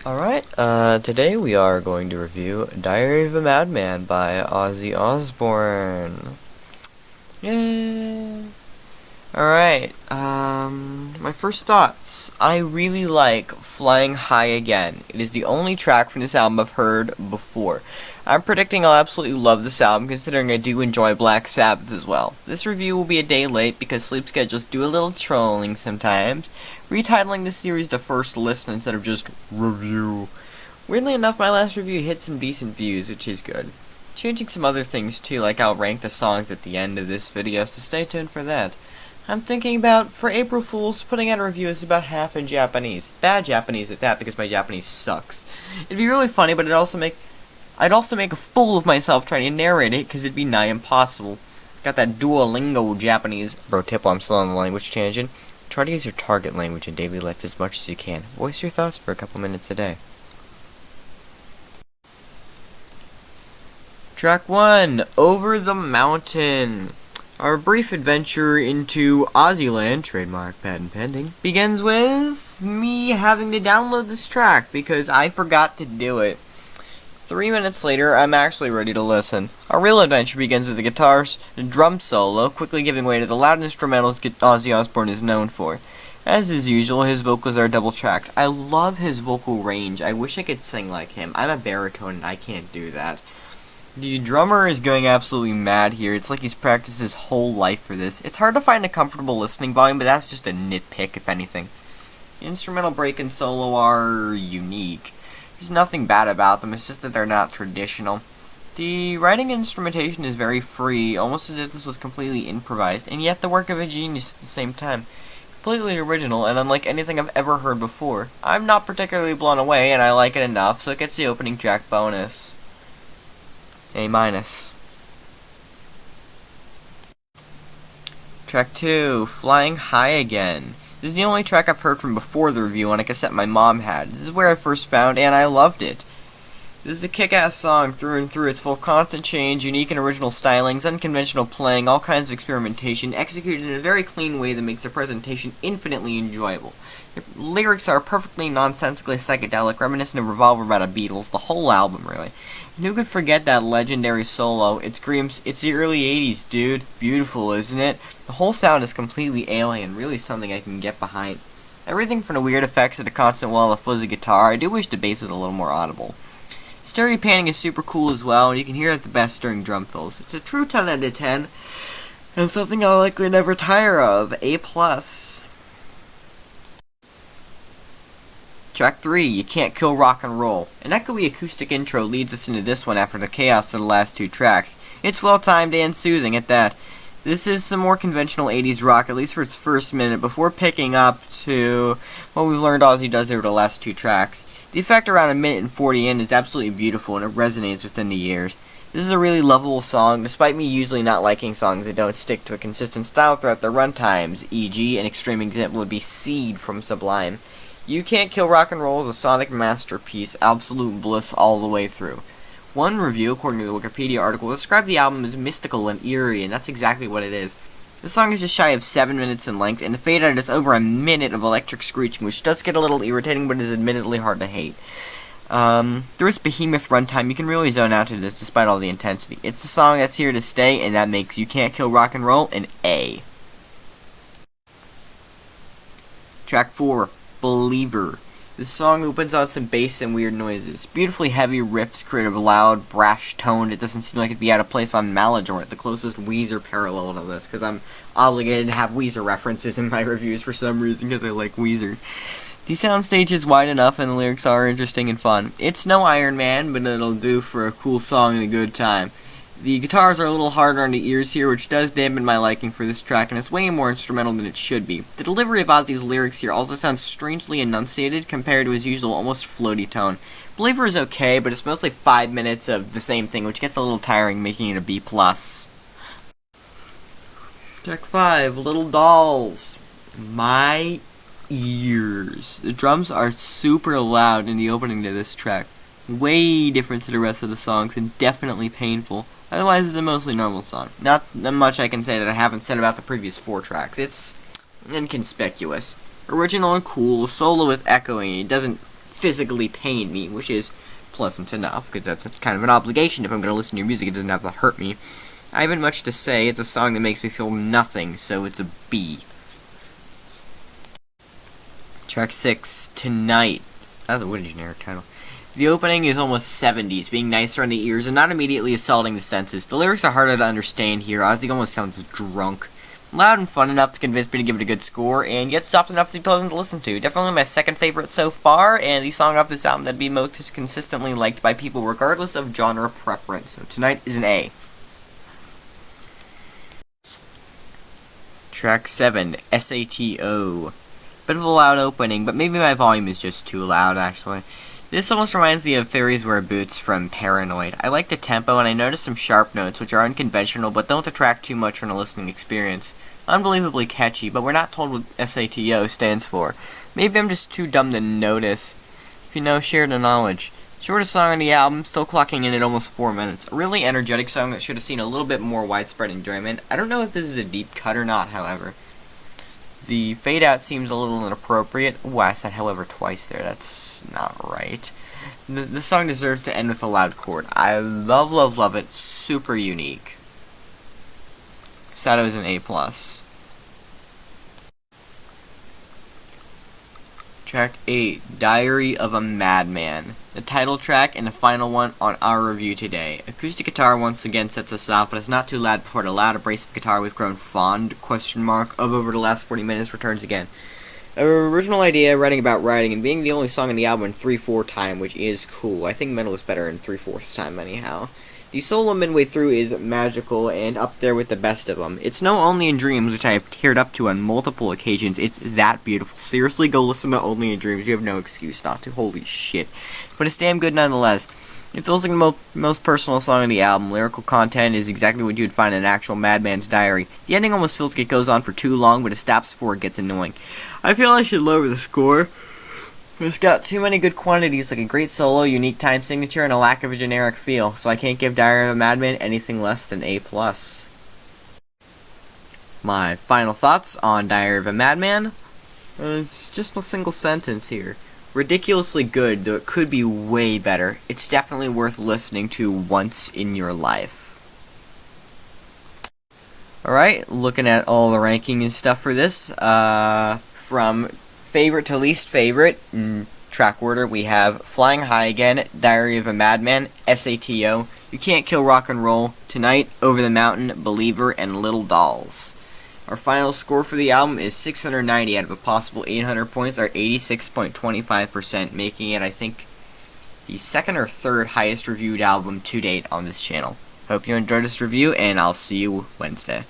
Alright, today we are going to review Diary of a Madman by Ozzy Osbourne. Yay! Alright, my first thoughts. I really like Flying High Again. It is the only track from this album I've heard before. I'm predicting I'll absolutely love this album, considering I do enjoy Black Sabbath as well. This review will be a day late because sleep schedules do a little trolling sometimes, retitling this series to First Listen instead of just review. Weirdly enough, my last review hit some decent views, which is good. Changing some other things too, like I'll rank the songs at the end of this video, so stay tuned for that. I'm thinking about, for April Fools, putting out a review that's about half in Japanese. Bad Japanese at that, because my Japanese sucks. It'd be really funny, but I'd also make a fool of myself trying to narrate it, because it'd be nigh impossible. Got that Duolingo Japanese. Bro tip while I'm still on the language tangent. Try to use your target language in daily life as much as you can. Voice your thoughts for a couple minutes a day. Track 1, Over the Mountain. Our brief adventure into Ozzyland, trademark patent pending, begins with me having to download this track because I forgot to do it. 3 minutes later, I'm actually ready to listen. Our real adventure begins with the guitar's drum solo, quickly giving way to the loud instrumentals Ozzy Osbourne is known for. As is usual, his vocals are double-tracked. I love his vocal range. I wish I could sing like him. I'm a baritone and I can't do that. The drummer is going absolutely mad here. It's like he's practiced his whole life for this. It's hard to find a comfortable listening volume, but that's just a nitpick, if anything. The instrumental break and solo are unique. There's nothing bad about them, it's just that they're not traditional. The writing and instrumentation is very free, almost as if this was completely improvised, and yet the work of a genius at the same time. Completely original, and unlike anything I've ever heard before. I'm not particularly blown away, and I like it enough, so it gets the opening track bonus. A-. Track 2, Flying High Again. This is the only track I've heard from before the review on a cassette my mom had. This is where I first found and I loved it. This is a kick-ass song through and through. It's full of constant change, unique and original stylings, unconventional playing, all kinds of experimentation, executed in a very clean way that makes the presentation infinitely enjoyable. The lyrics are perfectly nonsensically psychedelic, reminiscent of Revolver by the Beatles, the whole album, really. And who could forget that legendary solo? It screams, it's the early 80s, dude. Beautiful, isn't it? The whole sound is completely alien, really something I can get behind. Everything from the weird effects to the constant wall of fuzzy guitar. I do wish the bass is a little more audible. Stereo panning is super cool as well, and you can hear it the best during drum fills. It's a true 10 out of 10, and something I'll likely never tire of. A+. Track 3, You Can't Kill Rock and Roll. An echoey acoustic intro leads us into this one after the chaos of the last two tracks. It's well timed and soothing at that. This is some more conventional 80s rock, at least for its first minute, before picking up to what we've learned Ozzy does over the last two tracks. The effect around a minute and 40 in is absolutely beautiful, and it resonates within the years. This is a really lovable song, despite me usually not liking songs that don't stick to a consistent style throughout their runtimes, e.g. an extreme example would be Seed from Sublime. You Can't Kill Rock and Roll is a sonic masterpiece, absolute bliss all the way through. One review, according to the Wikipedia article, described the album as mystical and eerie, and that's exactly what it is. The song is just shy of 7 minutes in length, and the fade out is over a minute of electric screeching, which does get a little irritating, but is admittedly hard to hate. Through its behemoth runtime, you can really zone out to this despite all the intensity. It's a song that's here to stay, and that makes You Can't Kill Rock and Roll an A. Track 4, Believer. This song opens on some bass and weird noises. Beautifully heavy riffs create a loud, brash tone. It doesn't seem like it'd be out of place on Maladroit, the closest Weezer parallel to this, because I'm obligated to have Weezer references in my reviews for some reason, because I like Weezer. The soundstage is wide enough and the lyrics are interesting and fun. It's no Iron Man, but it'll do for a cool song and a good time. The guitars are a little harder on the ears here, which does dampen my liking for this track, and it's way more instrumental than it should be. The delivery of Ozzy's lyrics here also sounds strangely enunciated compared to his usual almost floaty tone. Believer is okay, but it's mostly 5 minutes of the same thing, which gets a little tiring, making it a B+. Track 5, Little Dolls. My ears. The drums are super loud in the opening to this track. Way different to the rest of the songs, and definitely painful. Otherwise, it's a mostly normal song. Not much I can say that I haven't said about the previous 4 tracks. It's inconspicuous. Original and cool, the solo is echoing, it doesn't physically pain me, which is pleasant enough, because that's kind of an obligation. If I'm going to listen to your music, it doesn't have to hurt me. I haven't much to say. It's a song that makes me feel nothing, so it's a B. Track 6, Tonight. That's a generic title. The opening is almost 70s, being nicer on the ears and not immediately assaulting the senses. The lyrics are harder to understand here. Ozzy almost sounds drunk. Loud and fun enough to convince me to give it a good score, and yet soft enough to be pleasant to listen to. Definitely my second favorite so far, and the song off this album that'd be most consistently liked by people regardless of genre preference. So Tonight is an A. Track 7, SATO. Bit of a loud opening, but maybe my volume is just too loud, actually. This almost reminds me of Fairies Wear Boots from Paranoid. I like the tempo, and I noticed some sharp notes, which are unconventional, but don't detract too much from the listening experience. Unbelievably catchy, but we're not told what SATO stands for. Maybe I'm just too dumb to notice. If you know, share the knowledge. Shortest song on the album, still clocking in at almost 4 minutes. A really energetic song that should have seen a little bit more widespread enjoyment. I don't know if this is a deep cut or not, however. The fade out seems a little inappropriate. Ooh, I said however twice there. That's not right. The song deserves to end with a loud chord. I love, love, love it. Super unique. Sato is an A+. Track 8, Diary of a Madman. The title track and the final one on our review today. Acoustic guitar once again sets us off, but it's not too loud before the loud abrasive guitar we've grown fond, of over the last 40 minutes returns again. Our original idea, writing about writing, and being the only song on the album in 3/4 time, which is cool. I think metal is better in 3/4 time anyhow. The solo midway through is magical and up there with the best of them. It's no Only in Dreams, which I have teared up to on multiple occasions. It's that beautiful. Seriously, go listen to Only in Dreams. You have no excuse not to. Holy shit. But it's damn good nonetheless. It's also the most personal song on the album. Lyrical content is exactly what you'd find in an actual Madman's diary. The ending almost feels like it goes on for too long, but it stops before it gets annoying. I feel I should lower the score. It's got too many good quantities, like a great solo, unique time signature, and a lack of a generic feel, so I can't give Diary of a Madman anything less than A+. My final thoughts on Diary of a Madman? It's just a single sentence here. Ridiculously good, though it could be way better. It's definitely worth listening to once in your life. Alright, looking at all the ranking and stuff for this, from favorite to least favorite, in track order, we have Flying High Again, Diary of a Madman, SATO, You Can't Kill Rock and Roll, Tonight, Over the Mountain, Believer, and Little Dolls. Our final score for the album is 690 out of a possible 800 points, or 86.25%, making it, I think, the second or third highest reviewed album to date on this channel. Hope you enjoyed this review, and I'll see you Wednesday.